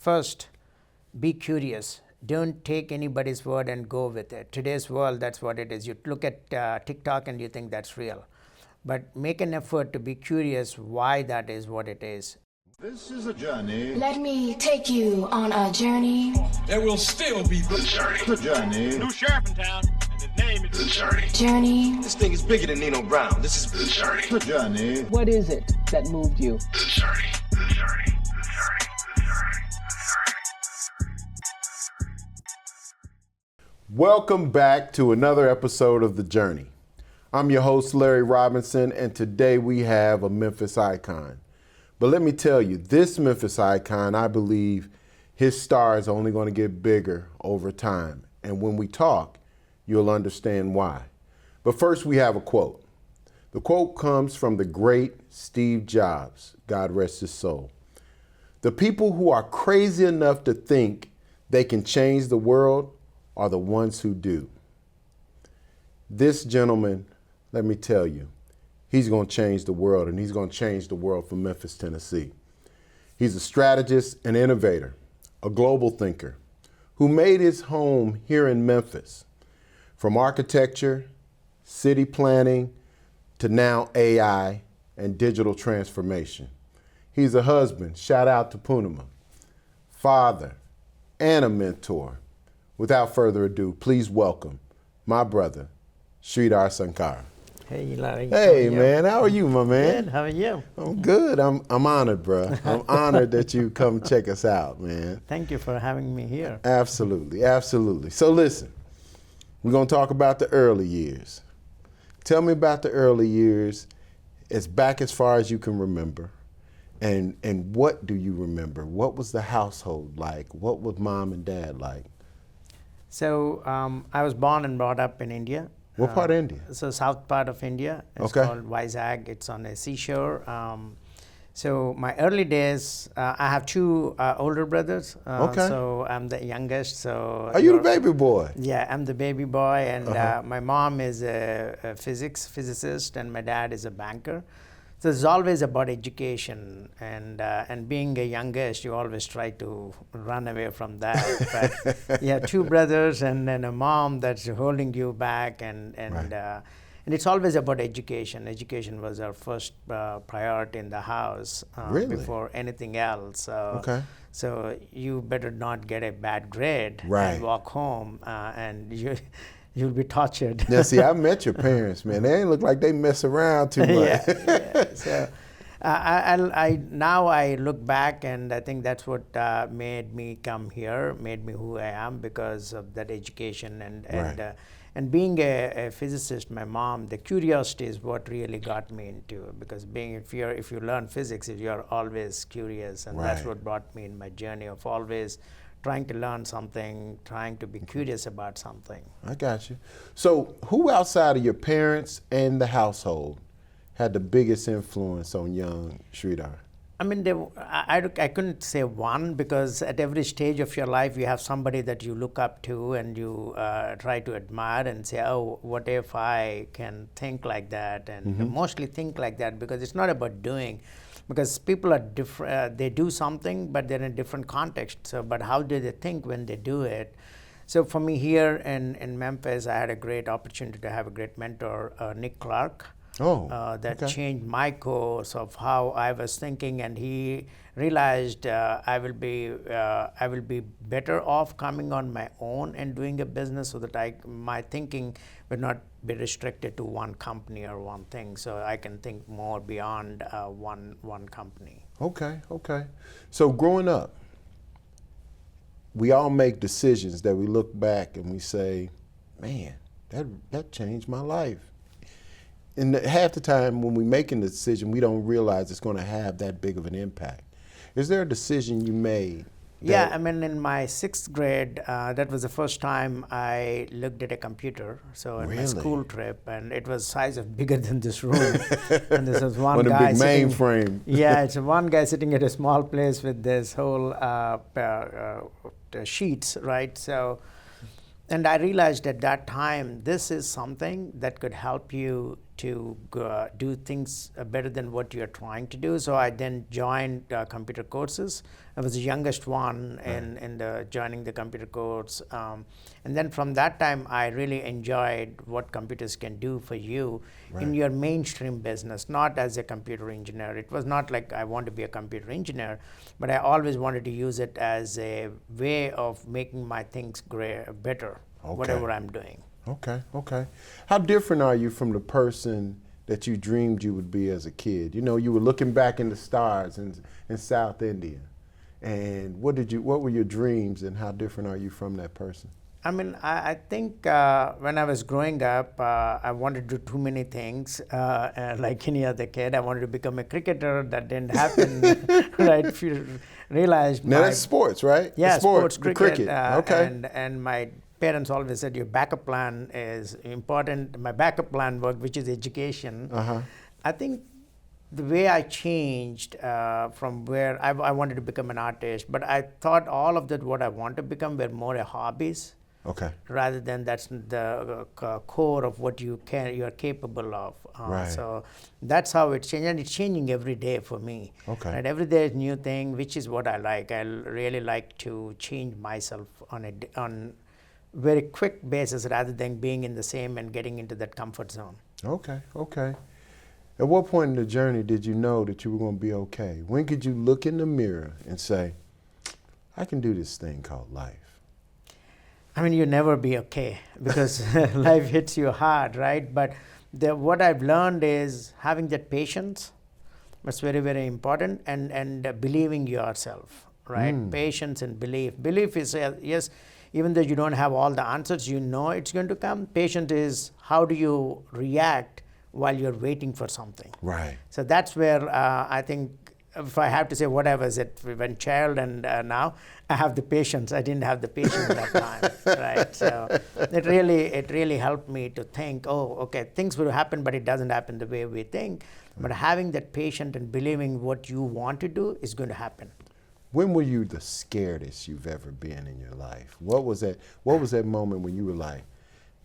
first, be curious. Don't take anybody's word and go with it. Today's world, that's what it is. You look at TikTok and you think that's real. But make an effort to be curious why that is what it is. This is a journey. Let me take you on a journey. There will still be the journey. The journey. New sheriff in town, and his name is the journey. Journey. This thing is bigger than Nino Brown. This is the journey. The journey. What is it that moved you? The journey. The journey. Welcome back to another episode of The Journey. I'm your host, Larry Robinson, and today we have a Memphis icon. But let me tell you, this Memphis icon, I believe his star is only going to get bigger over time. And when we talk, you'll understand why. But first, we have a quote. The quote comes from the great Steve Jobs, God rest his soul. The people who are crazy enough to think they can change the world are the ones who do. This gentleman, let me tell you, he's going to change the world, and he's going to change the world for Memphis, Tennessee. He's a strategist and innovator, a global thinker, who made his home here in Memphis. From architecture, city planning, to now AI and digital transformation. He's a husband, shout out to Poonama, father, and a mentor. Without further ado, please welcome my brother, Sridhar Sankara. Hey, Larry. Hey, man, how are you, my man? Good. How are you? I'm good. I'm honored, bro. I'm honored that you come check us out, man. Thank you for having me here. Absolutely, absolutely. So listen, we're going to talk about the early years. Tell me about the early years, as back as far as you can remember. And what do you remember? What was the household like? What was mom and dad like? So I was born and brought up in India. What part of India? So south part of India. It's called Vizag. It's on a seashore. So my early days, I have two older brothers. So I'm the youngest. So are you the baby boy? Yeah, I'm the baby boy, and my mom is a physicist, and my dad is a banker. So it's always about education, and being a youngest, you always try to run away from that. But you have two brothers and then a mom that's holding you back, and it's always about education. Education was our first priority in the house before anything else. So you better not get a bad grade and walk home, and you'll be tortured. Yeah, see, I met your parents, man. They ain't look like they mess around too much. So now I look back, and I think that's what made me come here, made me who I am, because of that education and being a physicist. My mom, the curiosity is what really got me into it, because if you learn physics, you're always curious, and that's what brought me in my journey of always trying to learn something, trying to be curious about something. I got you. So who outside of your parents and the household had the biggest influence on young Sridhar? I mean, I couldn't say one, because at every stage of your life, you have somebody that you look up to and you try to admire and say, oh, what if I can think like that? And mostly think like that, because it's not about doing. Because people are different, they do something, but they're in a different context. So, but how do they think when they do it? So for me here in Memphis, I had a great opportunity to have a great mentor, Nick Clark. That changed my course of how I was thinking, and he realized I will be better off coming on my own and doing a business, so that my thinking would not be restricted to one company or one thing, so I can think more beyond one company. Okay. So growing up, we all make decisions that we look back and we say, man, that changed my life. And half the time when we're making the decision, we don't realize it's going to have that big of an impact. Is there a decision you made? Yeah, I mean, in my 6th grade, that was the first time I looked at a computer. So in my school trip, and it was size of bigger than this room. And this was one guy big mainframe. Yeah, it's one guy sitting at a small place with this whole sheets, right? So, and I realized at that time, this is something that could help you to do things better than what you're trying to do. So I then joined computer courses. I was the youngest one in joining the computer course. And then from that time, I really enjoyed what computers can do for you in your mainstream business, not as a computer engineer. It was not like I want to be a computer engineer, but I always wanted to use it as a way of making my things better, whatever I'm doing. Okay, okay. How different are you from the person that you dreamed you would be as a kid? You know, you were looking back in the stars in South India. And what were your dreams, and how different are you from that person? I mean, I think when I was growing up, I wanted to do too many things. Like any other kid, I wanted to become a cricketer. That didn't happen, right? If you realized. Now that's sports, right? Yeah, sports cricket. Okay. And my parents always said your backup plan is important. My backup plan worked, which is education. I think the way I changed from where I wanted to become an artist, but I thought all of that what I want to become were more hobbies. Okay. Rather than that's the core of what you are capable of. Right. So that's how it's changing, and it's changing every day for me. Okay. And every day is new thing, which is what I like. I really like to change myself on very quick basis rather than being in the same and getting into that comfort zone. Okay, okay. At what point in the journey did you know that you were going to be okay? When could you look in the mirror and say, I can do this thing called life? I mean, you never be okay because life hits you hard, right? But what I've learned is having that patience. That's very, very important, and believing yourself, right? Patience and belief. Belief is, yes, even though you don't have all the answers, you know it's going to come. Patience is how do you react while you're waiting for something. Right. So that's where I think, if I have to say what I was at when child and now, I have the patience. I didn't have the patience at that time, right? So it really helped me to think, oh, okay, things will happen, but it doesn't happen the way we think. But having that patience and believing what you want to do is going to happen. When were you the scaredest you've ever been in your life? What was that moment when you were like,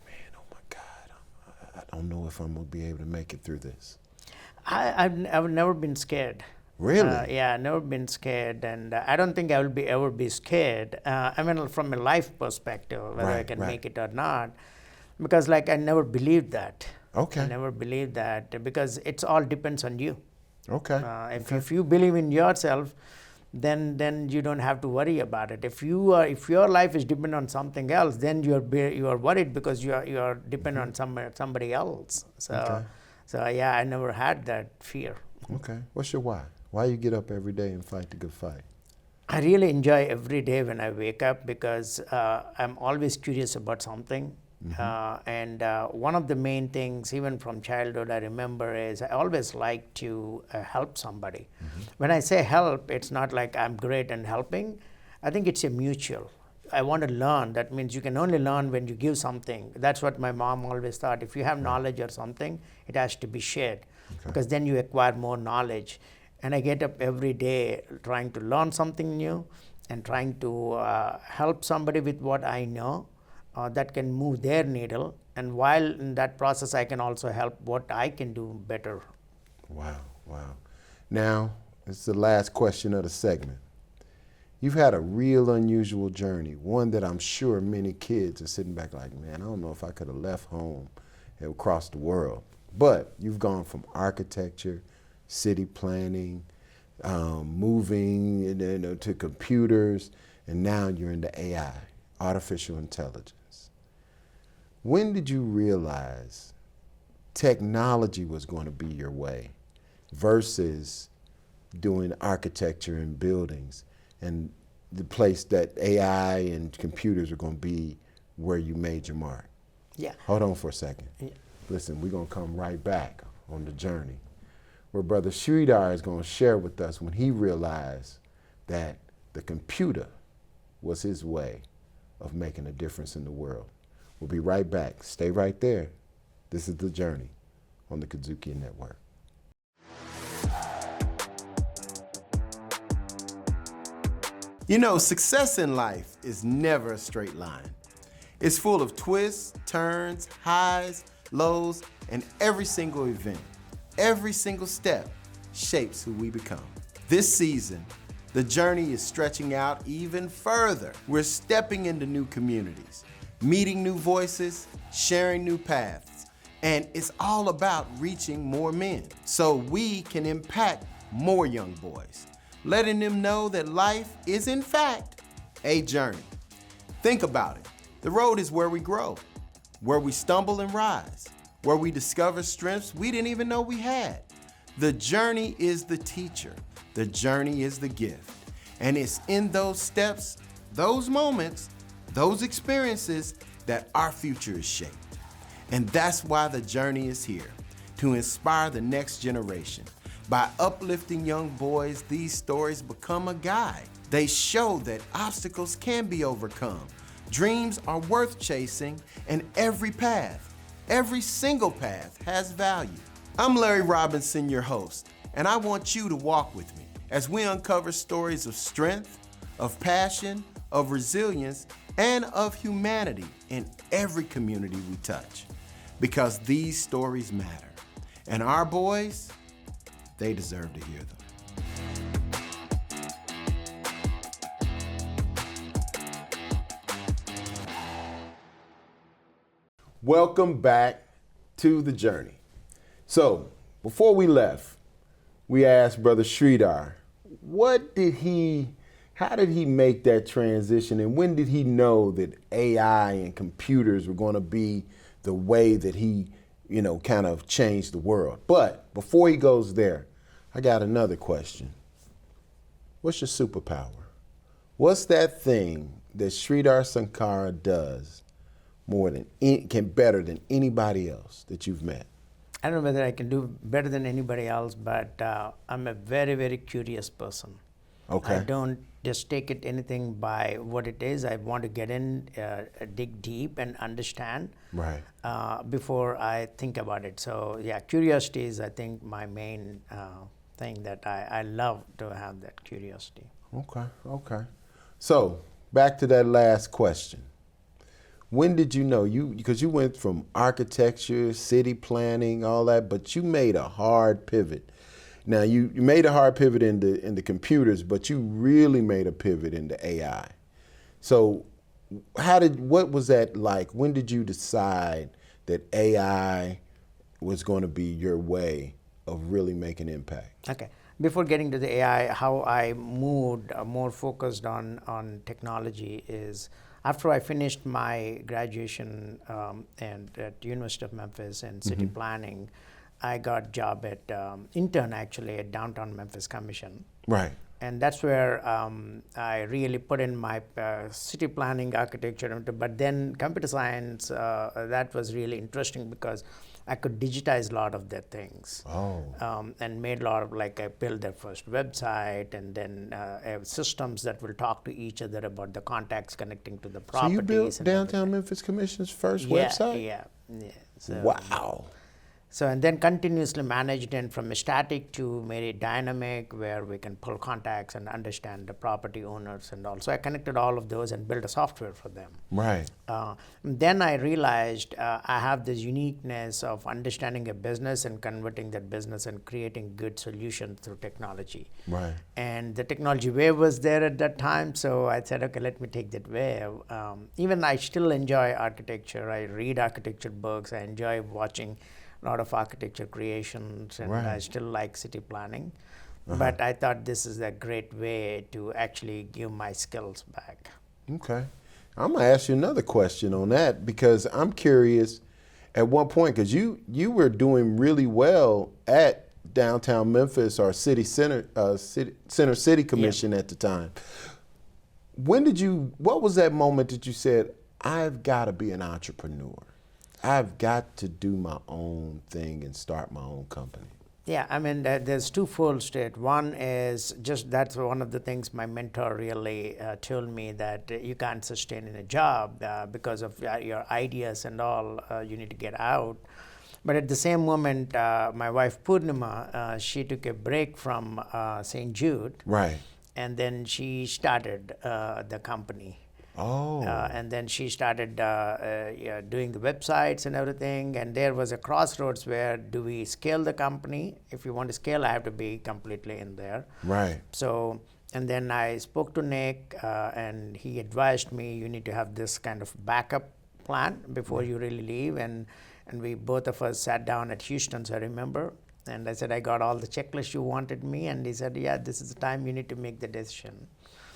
man, oh my God, I don't know if I'm going to be able to make it through this? I've never been scared. Really? Yeah, never been scared, and I don't think I will ever be scared. I mean, from a life perspective, whether I can make it or not, because like I never believed that. Okay. I never believed that because it's all depends on you. Okay. If you believe in yourself, then you don't have to worry about it. If your life is dependent on something else, then you are worried because you are dependent on somebody else. So yeah, I never had that fear. Okay. What's your why? Why you get up every day and fight the good fight? I really enjoy every day when I wake up because I'm always curious about something. And one of the main things, even from childhood, I remember is I always like to help somebody. When I say help, it's not like I'm great in helping. I think it's a mutual. I want to learn. That means you can only learn when you give something. That's what my mom always thought. If you have knowledge or something, it has to be shared because then you acquire more knowledge. And I get up every day trying to learn something new and trying to help somebody with what I know that can move their needle. And while in that process, I can also help what I can do better. Wow, wow. Now, this is the last question of the segment. You've had a real unusual journey, one that I'm sure many kids are sitting back like, man, I don't know if I could have left home and across the world. But you've gone from architecture, city planning, moving to computers, and now you're into AI, artificial intelligence. When did you realize technology was going to be your way versus doing architecture and buildings and the place that AI and computers are going to be where you made your mark? Yeah. Hold on for a second. Yeah. Listen, we're going to come right back on the journey where Brother Sridhar is going to share with us when he realized that the computer was his way of making a difference in the world. We'll be right back. Stay right there. This is The Journey on the Kazuki Network. You know, success in life is never a straight line. It's full of twists, turns, highs, lows, and every single event, every single step shapes who we become. This season, the journey is stretching out even further. We're stepping into new communities, meeting new voices, sharing new paths, and it's all about reaching more men so we can impact more young boys, letting them know that life is in fact a journey. Think about it. The road is where we grow, where we stumble and rise, where we discover strengths we didn't even know we had. The journey is the teacher. The journey is the gift. And it's in those steps, those moments, those experiences that our future is shaped. And that's why the journey is here, to inspire the next generation. By uplifting young boys, these stories become a guide. They show that obstacles can be overcome. Dreams are worth chasing, and every path, every single path has value. I'm Larry Robinson, your host, and I want you to walk with me as we uncover stories of strength, of passion, of resilience, and of humanity in every community we touch. Because these stories matter, and our boys, they deserve to hear them. Welcome back to the journey. So, before we left, we asked Brother Sridhar, how did he make that transition, and when did he know that AI and computers were going to be the way that he, kind of changed the world? But before he goes there, I got another question. What's your superpower? What's that thing that Sridhar Sankara does better than anybody else that you've met? I don't know whether I can do better than anybody else, but I'm a very, very curious person. Okay. I don't just take it anything by what it is. I want to get in, dig deep, and understand before I think about it. So yeah, curiosity is, I think, my main thing that I love to have that curiosity. Okay. So back to that last question. When did you know, because you went from architecture, city planning, all that, but you made a hard pivot. Now you made a hard pivot into computers, but you really made a pivot into AI. So what was that like? When did you decide that AI was going to be your way of really making impact? Okay. Before getting to the AI, how I moved more focused on technology is, after I finished my graduation and at University of Memphis in city planning, I got a job at intern actually at Downtown Memphis Commission. Right. And that's where I really put in my city planning, architecture, but then computer science, that was really interesting because I could digitize a lot of their things. And made a lot of, I built their first website, and then systems that will talk to each other about the contacts connecting to the properties. So you built Downtown Memphis Commission's first website? Yeah. So, wow. So, and then continuously managed it from static to made it dynamic, where we can pull contacts and understand the property owners and all. So I connected all of those and built a software for them. Right. Then I realized I have this uniqueness of understanding a business and converting that business and creating good solutions through technology. Right. And the technology wave was there at that time, so I said, okay, let me take that wave. Even I still enjoy architecture. I read architecture books. I enjoy watching a lot of architecture creations, and I still like city planning. But I thought this is a great way to actually give my skills back. Okay. I'm going to ask you another question on that, because I'm curious, at one point, because you were doing really well at Downtown Memphis, or Center City Commission at the time. What was that moment that you said, I've got to be an entrepreneur? I've got to do my own thing and start my own company? Yeah, I mean, there's twofold to it. One is that's one of the things my mentor really told me, that you can't sustain in a job because of your ideas and all. You need to get out. But at the same moment, my wife Purnima, she took a break from St. Jude. Right. And then she started the company. Oh. And then she started doing the websites and everything. And there was a crossroads where do we scale the company? If you want to scale, I have to be completely in there. Right. So, and then I spoke to Nick, and he advised me, you need to have this kind of backup plan before you really leave. And we both of us sat down at Houston, so I remember. And I said, I got all the checklists you wanted me. And he said, yeah, this is the time you need to make the decision.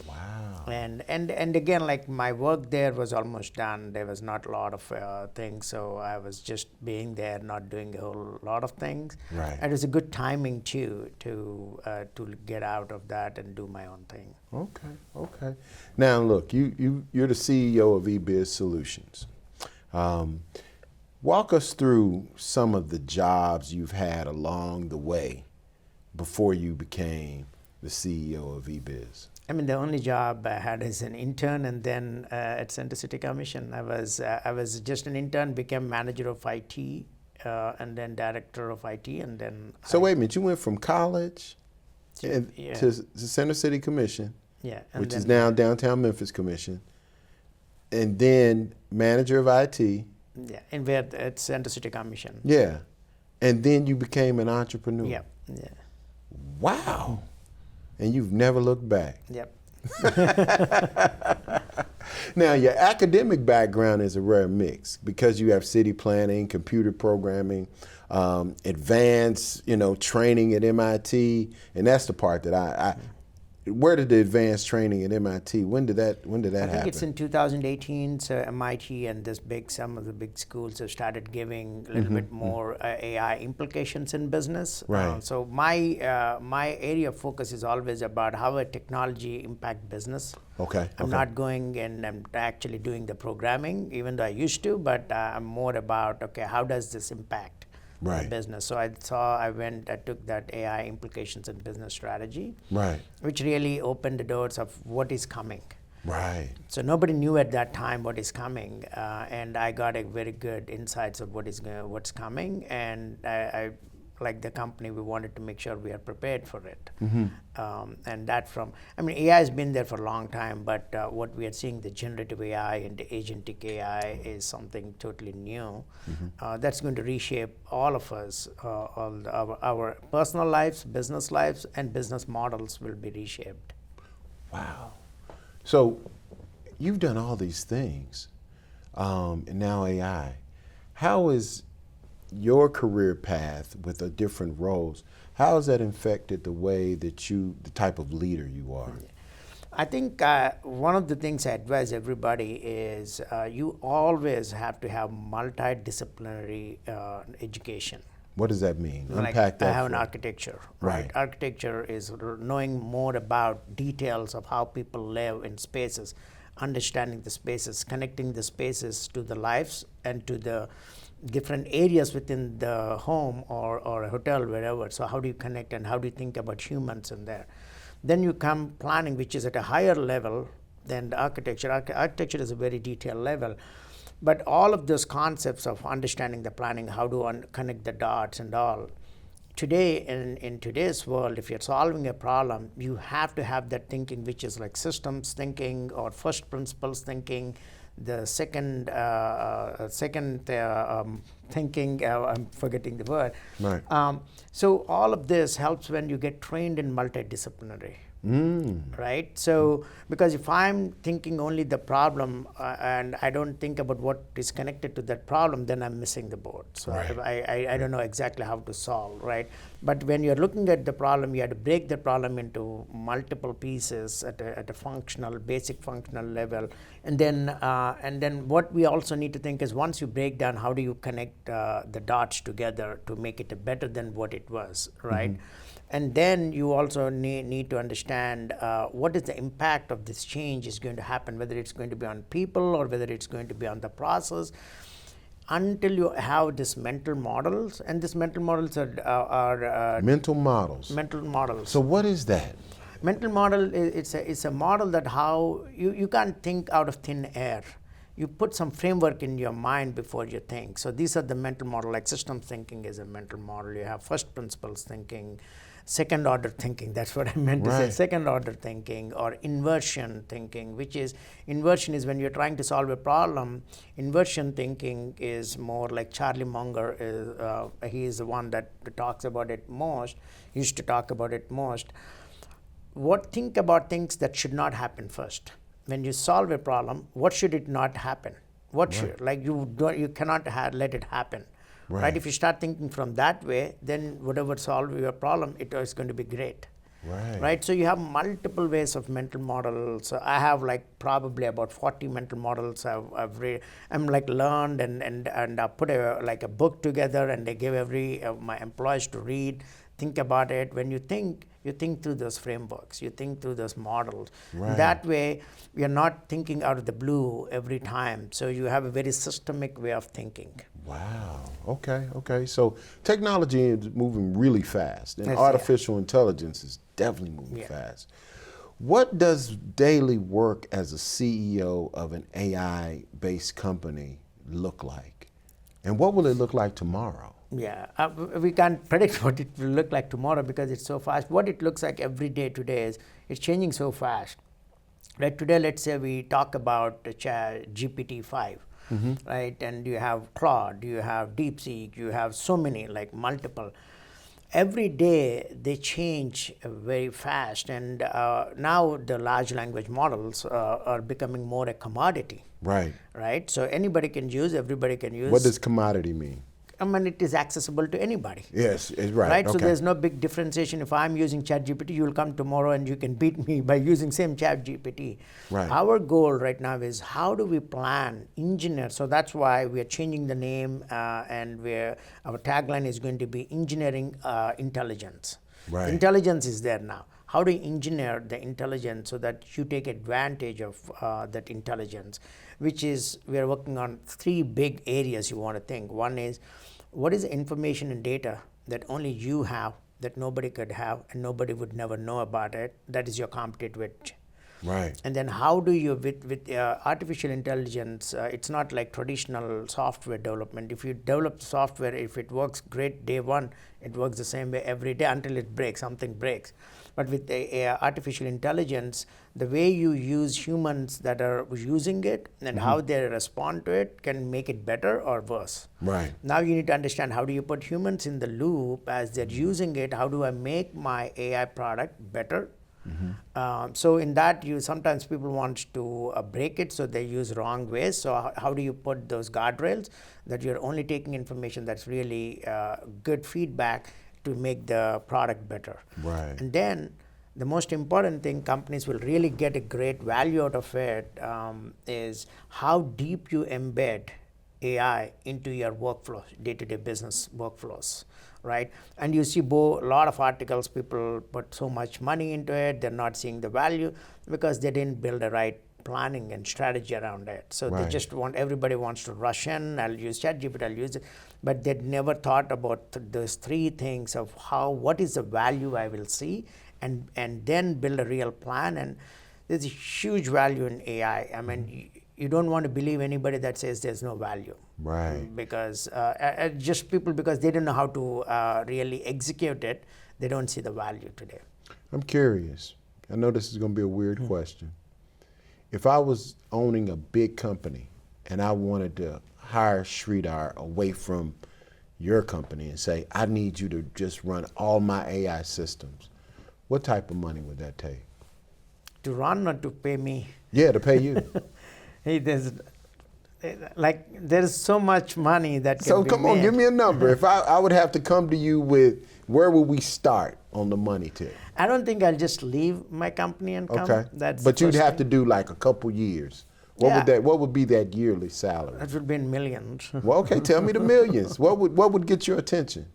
Wow. And again, like my work there was almost done. There was not a lot of things, so I was just being there, not doing a whole lot of things. Right. And it was a good timing too to get out of that and do my own thing. Okay. Now look, you're the CEO of eBiz Solutions. Walk us through some of the jobs you've had along the way before you became the CEO of eBiz. I mean, the only job I had is an intern, and then at Center City Commission, I was just an intern, became manager of IT, and then director of IT, and then. So wait a minute, you went from college to Center City Commission, which is now Downtown Memphis Commission, and then manager of IT. Yeah, and we're at Center City Commission. Yeah, and then you became an entrepreneur. Yeah. Wow. And you've never looked back. Yep. Now, your academic background is a rare mix because you have city planning, computer programming, advanced, training at MIT, and that's the part that where did the advanced training at MIT? When did that happen? I think it's in 2018. So MIT and some of the big schools have started giving a little bit more AI implications in business. Right. So my area of focus is always about how a technology impact business. Okay. I'm not going and I'm actually doing the programming, even though I used to, but I'm more about how does this impact right. business. So I took that AI implications in business strategy, right, which really opened the doors of what is coming. Right. So nobody knew at that time what is coming, and I got a very good insights of what's coming, and I like the company, we wanted to make sure we are prepared for it. And AI has been there for a long time, but what we are seeing, the generative AI and the agentic AI is something totally new. That's going to reshape all of us, our personal lives, business lives, and business models will be reshaped. Wow. So you've done all these things, and now AI. How is your career path with the different roles, how has that affected the way that the type of leader you are? I think one of the things I advise everybody is you always have to have multidisciplinary education. What does that mean? Like Unpack that. I have an architecture, right? Architecture is knowing more about details of how people live in spaces, understanding the spaces, connecting the spaces to the lives and to the different areas within the home or a hotel, wherever. So how do you connect and how do you think about humans in there? Then you come planning, which is at a higher level than the architecture. Architecture is a very detailed level. But all of those concepts of understanding the planning, how to connect the dots and all, today, in today's world, if you're solving a problem, you have to have that thinking, which is like systems thinking or first principles thinking, the second thinking, I'm forgetting the word. Right. So all of this helps when you get trained in multidisciplinary. Right? So, because if I'm thinking only the problem and I don't think about what is connected to that problem, then I'm missing the boat. So I don't know exactly how to solve, right? But when you're looking at the problem, you have to break the problem into multiple pieces at a basic functional level. And then what we also need to think is once you break down, how do you connect the dots together to make it better than what it was, right? And then you also need to understand what is the impact of this change is going to happen, whether it's going to be on people or whether it's going to be on the process. Until you have these mental models, and these mental models are mental models. Mental models. So what is that? Mental model it's a model that how you can't think out of thin air. You put some framework in your mind before you think. So these are the mental model, like systems thinking is a mental model. You have first principles thinking. second order thinking. That's what I meant to say. Right. Second order thinking or inversion thinking, which is inversion is when you're trying to solve a problem. Inversion thinking is more like Charlie Munger is, he is the one that talks about it most, used to talk about it most. Think about things that should not happen first. When you solve a problem, what should it not happen? What should, like you cannot let it happen. Right. If you start thinking from that way, then whatever solve your problem, it is going to be great. Right. So you have multiple ways of mental models. So I have like probably about 40 mental models I've read. I'm like learned and I put a book together, and I give every my employees to read. Think about it. When you think through those frameworks, you think through those models. Right. That way, you're not thinking out of the blue every time. So you have a very systemic way of thinking. Wow. Okay. So technology is moving really fast, and Yes, artificial intelligence is definitely moving fast. What does daily work as a CEO of an AI-based company look like? And what will it look like tomorrow? Yeah, we can't predict what it will look like tomorrow because it's so fast. What it looks like every day today is it's changing so fast. Right, today, let's say we talk about GPT-5, right? And you have Claude, you have DeepSeek, you have so many, like multiple. Every day they change very fast, and now the large language models are becoming more a commodity. Right, so anybody can use, everybody can use. What does commodity mean? I mean, it is accessible to anybody. Yes, it's right. Right, so Okay. there's no big differentiation. If I'm using ChatGPT, you will come tomorrow and you can beat me by using same ChatGPT. Right. Our goal right now is how do we plan, engineer. So that's why we are changing the name, and our tagline is going to be engineering intelligence. Right. Intelligence is there now. How do you engineer the intelligence so that you take advantage of that intelligence? Which is, we are working on 3 big areas you want to think. One is, what is the information and data that only you have, that nobody could have, and nobody would never know about it? That is your competitive edge. Right. And then how do you, with artificial intelligence, it's not like traditional software development. If you develop software, if it works great day one, it works the same way every day until it breaks, something breaks. But with artificial intelligence, the way you use humans that are using it and how they respond to it can make it better or worse. Right. Now you need to understand, how do you put humans in the loop as they're using it? How do I make my AI product better? So in that, sometimes people want to break it, so they use wrong ways. So how do you put those guardrails that you're only taking information that's really good feedback to make the product better? Right. And then the most important thing companies will really get a great value out of it is how deep you embed AI into your workflow, day-to-day business workflows, right? And you see a lot of articles, people put so much money into it, they're not seeing the value because they didn't build the right planning and strategy around it. So they just everybody wants to rush in, I'll use ChatGPT, I'll use it, but they'd never thought about those 3 things of what is the value I will see, and then build a real plan. And there's a huge value in AI. I mean, you don't want to believe anybody that says there's no value. Right. Because just people, because they don't know how to really execute it, they don't see the value today. I'm curious. I know this is going to be a weird question. If I was owning a big company and I wanted to hire Sridhar away from your company and say, I need you to just run all my AI systems, what type of money would that take? To run or to pay me? Yeah, to pay you. Hey, there's so much money that can So be come on, made. give me a number. If I would have to come to you with, where would we start on the money tip? I don't think I'll just leave my company and come. Okay. That's But the you'd first have to thing. do like a couple years. What would be that yearly salary? That would be in millions. Well, okay, tell me the millions. What would get your attention?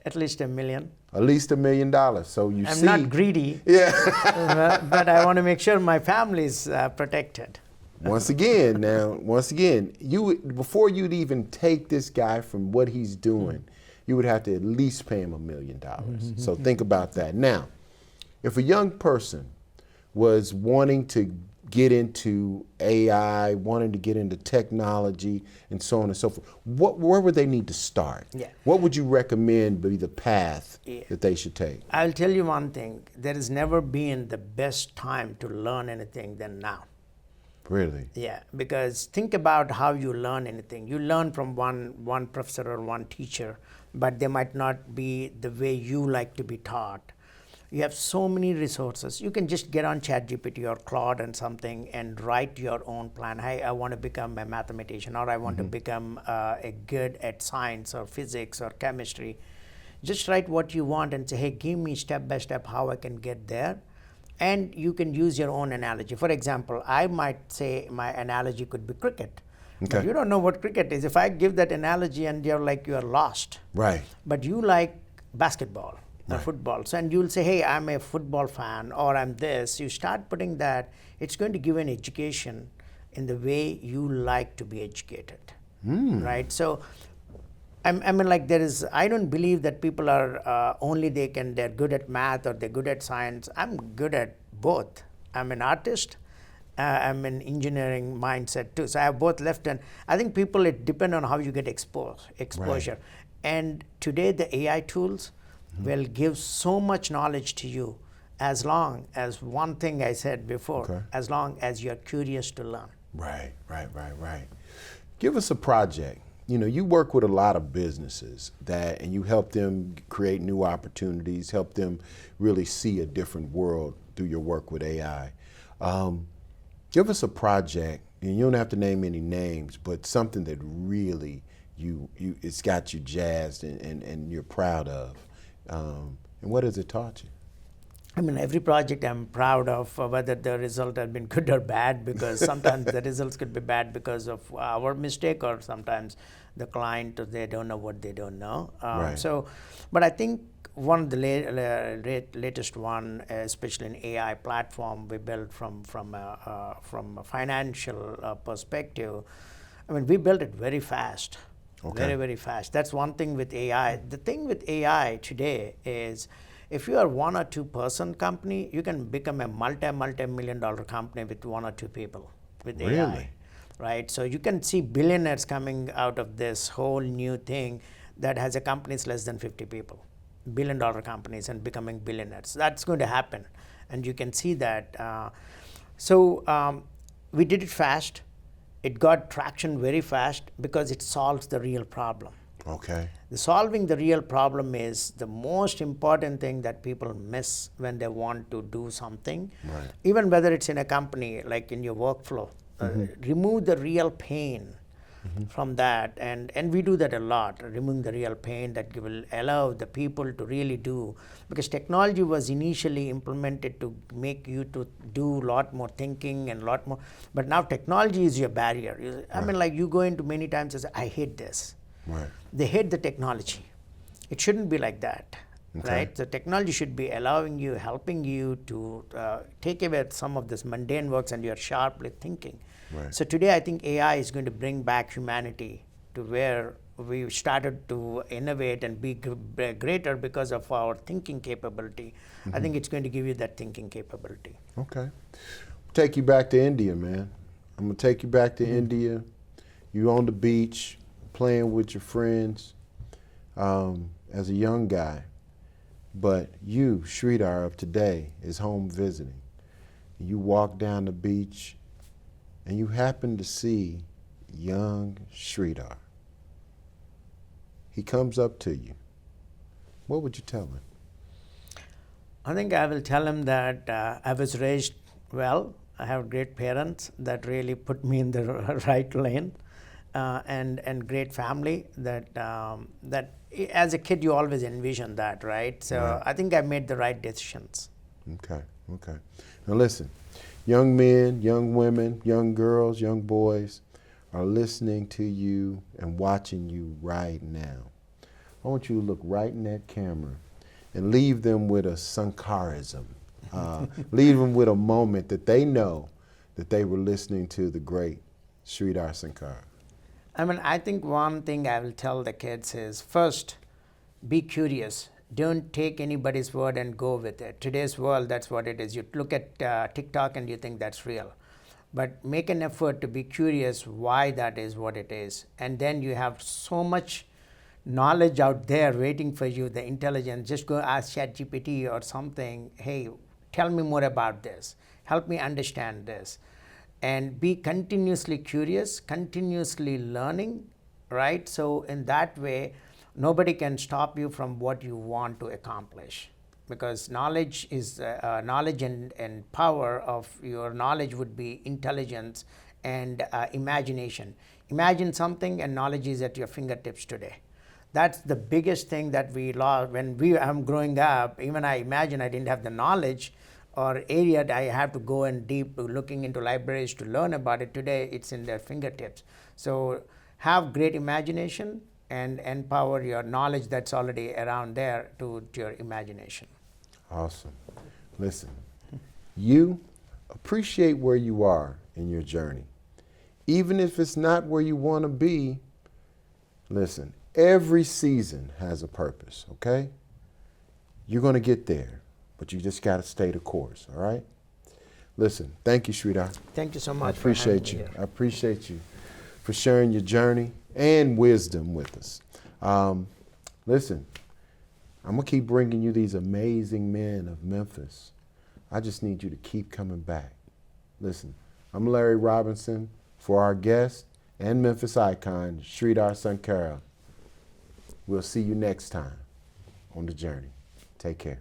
At least $1 million. At least $1 million. So you I'm see. not greedy, Yeah. but I want to make sure my family is protected. Once again, before you'd even take this guy from what he's doing, you would have to at least pay him $1 million. So think about that. Now, if a young person was wanting to get into AI, wanting to get into technology, and so on and so forth, where would they need to start? Yeah. What would you recommend be the path that they should take? I'll tell you one thing. There has never been the best time to learn anything than now. Really? Yeah, because think about how you learn anything. You learn from one professor or one teacher, but they might not be the way you like to be taught. You have so many resources. You can just get on ChatGPT or Claude and something and write your own plan. Hey, I want to become a mathematician, or I want to become a good at science or physics or chemistry. Just write what you want and say, hey, give me step by step how I can get there. And you can use your own analogy. For example, I might say my analogy could be cricket. Okay. But you don't know what cricket is. If I give that analogy and you're like, you're lost. Right. But you like basketball or football. So, and you'll say, hey, I'm a football fan, or I'm this. You start putting that, it's going to give an education in the way you like to be educated. Right? So, I mean, like I don't believe that people are they're good at math or they're good at science. I'm good at both. I'm an artist. I'm an engineering mindset too. So I have both left and I think people, it depends on how you get exposure. Right. And today the AI tools will give so much knowledge to you as long as one thing I said before, as long as you're curious to learn. Right. Give us a project. You know, you work with a lot of businesses and you help them create new opportunities, help them really see a different world through your work with AI. Give us a project, and you don't have to name any names, but something that really it's got you jazzed and you're proud of. And what has it taught you? I mean, every project I'm proud of, whether the result has been good or bad, because sometimes the results could be bad because of our mistake, or sometimes the client, they don't know what they don't know. Right. So, but I think one of the latest one, especially in AI platform, we built from a financial perspective. I mean, we built it very fast, very fast. That's one thing with AI. The thing with AI today is, if you are one or two person company, you can become a multi-million dollar company with one or two people with AI. Really? Right? So you can see billionaires coming out of this whole new thing that has a companies less than 50 people, billion-dollar companies, and becoming billionaires. That's going to happen, and you can see that. We did it fast. It got traction very fast because it solves the real problem. Okay. Solving the real problem is the most important thing that people miss when they want to do something. Right. Even whether it's in a company, like in your workflow, remove the real pain from that. And we do that a lot, removing the real pain that will allow the people to really do. Because technology was initially implemented to make you to do a lot more thinking and a lot more. But now technology is your barrier. I mean, like you go into many times and say, I hate this. Right. They hate the technology. It shouldn't be like that, right? The technology should be allowing you, helping you to take away some of this mundane works, and you're sharply thinking. Right. So today I think AI is going to bring back humanity to where we started to innovate and be greater because of our thinking capability. I think it's going to give you that thinking capability. Okay. Take you back to India, man. I'm going to take you back to India. You on the beach, playing with your friends as a young guy. But you, Sridhar of today, is home visiting. You walk down the beach and you happen to see young Sridhar. He comes up to you. What would you tell him? I think I will tell him that I was raised well. I have great parents that really put me in the right lane. And great family that as a kid you always envision that, right? So I think I made the right decisions. Okay. Now listen, young men, young women, young girls, young boys are listening to you and watching you right now. I want you to look right in that camera and leave them with a Sankarism. Leave them with a moment that they know that they were listening to the great Sridhar Sankara. I mean, I think one thing I will tell the kids is, first, be curious. Don't take anybody's word and go with it. Today's world, that's what it is. You look at TikTok and you think that's real. but make an effort to be curious why that is what it is. And then you have so much knowledge out there waiting for you, the intelligence. Just go ask ChatGPT or something, hey, tell me more about this, help me understand this. And be continuously curious, continuously learning, right? So in that way, nobody can stop you from what you want to accomplish, because knowledge is knowledge and power of your knowledge would be intelligence and imagination. Imagine something and knowledge is at your fingertips today. That's the biggest thing that we lost when I'm growing up. Even I imagine I didn't have the knowledge or area I have to go and deep looking into libraries to learn about it. Today it's in their fingertips. So have great imagination and empower your knowledge that's already around there to your imagination. Awesome. Listen, you appreciate where you are in your journey. Even if it's not where you want to be, listen, every season has a purpose, okay? You're going to get there, but you just got to stay the course, all right? Listen, thank you, Sridhar. Thank you so I much. appreciate you. I appreciate you for sharing your journey and wisdom with us. Listen, I'm going to keep bringing you these amazing men of Memphis. I just need you to keep coming back. Listen, I'm Larry Robinson for our guest and Memphis icon, Sridhar Sankara. We'll see you next time on The Journey. Take care.